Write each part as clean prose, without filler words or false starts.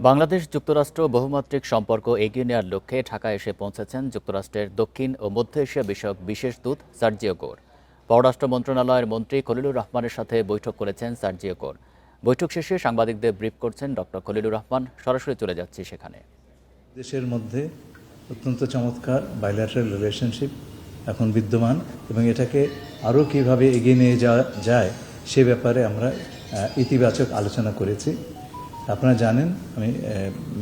বাংলাদেশ যুক্তরাষ্ট্র বহুমাত্রিক সম্পর্ক এগিয়ে নেওয়ার লক্ষ্যে ঢাকায় এসে পৌঁছেছেন যুক্তরাষ্ট্রের দক্ষিণ ও মধ্য এশিয়া বিষয়ক বিশেষ দূত সার্জিও গোর। পররাষ্ট্র মন্ত্রণালয়ের মন্ত্রী খলিলুর রহমানের সাথে বৈঠক করেছেন সার্জিও গোর। বৈঠক শেষে সাংবাদিকদের ব্রিফ করছেন ডক্টর খলিলুর রহমান। সরাসরি চলে যাচ্ছি সেখানে। দেশের মধ্যে অত্যন্ত চমৎকার বাইল্যাটারাল রিলেশনশিপ এখন বিদ্যমান এবং এটাকে আরও কীভাবে এগিয়ে নিয়ে যাওয়া যায় সে ব্যাপারে আমরা ইতিবাচক আলোচনা করেছি। আপনারা জানেন আমি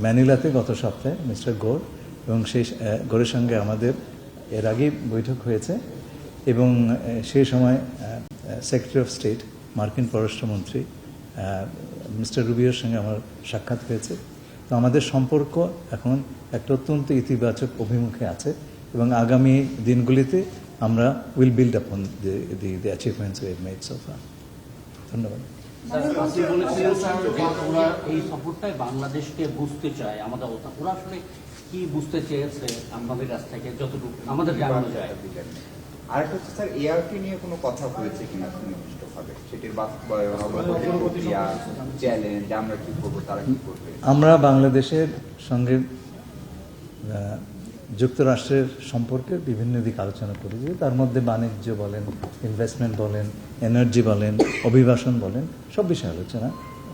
ম্যানিলাতে গত সপ্তাহে মিস্টার গোর এবং সেই গোরের সঙ্গে আমাদের এর আগেই বৈঠক হয়েছে এবং সেই সময় সেক্রেটারি অফ স্টেট মার্কিন পররাষ্ট্রমন্ত্রী মিস্টার রুবিওর সঙ্গে আমার সাক্ষাৎ হয়েছে। তো আমাদের সম্পর্ক এখন একটা অত্যন্ত ইতিবাচক অভিমুখে আছে এবং আগামী দিনগুলিতে আমরা will build upon the achievements we have made so far. ধন্যবাদ। ওরা এই সফরটাই বাংলাদেশকে বুঝতে চায়, আমাদের ওরা আসলে কি বুঝতে চেয়েছে আমাদের কাছ থেকে যতটুকু আমাদের জানানো যায়। আরেকটা হচ্ছে স্যার, এআরপি নিয়ে কোনো কথা হয়েছে কিনা সুনির্দিষ্টভাবে, সেটির চ্যালেঞ্জ, আমরা কি করবো, তারা কি করবে? আমরা বাংলাদেশের সঙ্গে যুক্তরাষ্ট্রের সম্পর্কের বিভিন্ন দিক আলোচনা করেছি। তার মধ্যে বাণিজ্য বলেন, ইনভেস্টমেন্ট বলেন, এনার্জি বলেন, অভিবাসন বলেন, সব বিষয়ে আলোচনা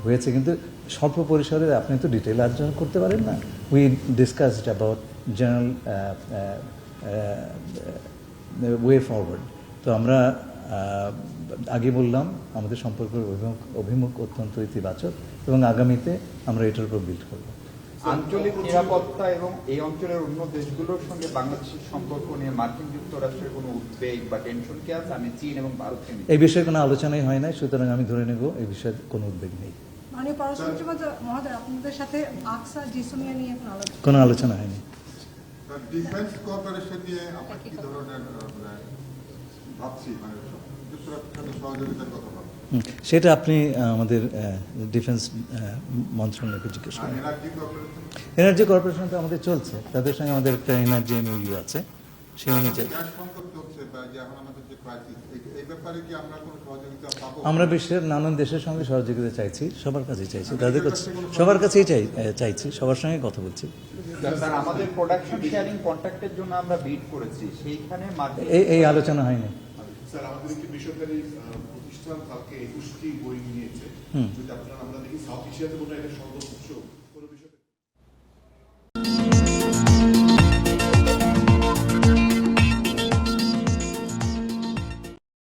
হয়েছে। কিন্তু স্বল্প পরিসরে আপনি তো ডিটেইল আলোচনা করতে পারেন না। We discussed about general way forward. তো আমরা আগে বললাম আমাদের সম্পর্কের অভিমুখ অত্যন্ত ইতিবাচক এবং আগামীতে আমরা এটার উপর বিল্ড করব। আঞ্চলিক নিরাপত্তা এবং এই অঞ্চলের অন্য দেশগুলোর সঙ্গে বাংলাদেশের সম্পর্ক নিয়ে মার্কিন যুক্তরাষ্ট্রের কোনো উদ্বেগ বা টেনশন কি আছে? আমি চীন এবং ভারতকে এই বিষয়ে কোনো আলোচনাই হয় না, সুতরাং আমি ধরে নেব এই বিষয়ে কোনো উদ্বেগ নেই। মাননীয় পররাষ্ট্রমন্ত্রী মহোদয়, আপনাদের সাথে আকসা জিসুমিয়া নিয়ে কোনো আলোচনা হয়নি। ডিফেন্স কোঅপারেশন নিয়ে আমরা কি ধরনের ভাবছি, মানে যুক্তরাষ্ট্রের সহযোগিতার কথা ভাবছি? সেটা আপনি আমাদের ডিফেন্স মন্ত্রণালয়কে জিজ্ঞেস করুন। এনার্জি কর্পোরেশন তো আমাদের চলছে, তাদের সঙ্গে আমাদের একটা এনার্জি এমইউ আছে, সেই অনুযায়ী আমরা বিশ্বের নানান দেশের সঙ্গে সহযোগিতা চাইছি, সবার কাছেই চাইছি, তাদের কাছে সবার কাছেই চাইছি, সবার সঙ্গে কথা বলছি। আমাদের প্রোডাকশন শেয়ারিং কন্ট্রাক্টের জন্য আমরা বিড করেছি, সেইখানে এই আলোচনা হয়নি। স্যার, আমাদের একটি বেসরকারি প্রতিষ্ঠান কালকে 21টি বই নিয়েছে, যদি আপনারা আমরা দেখি সাউথ এশিয়াতে বোধহয় এটা সর্বোচ্চ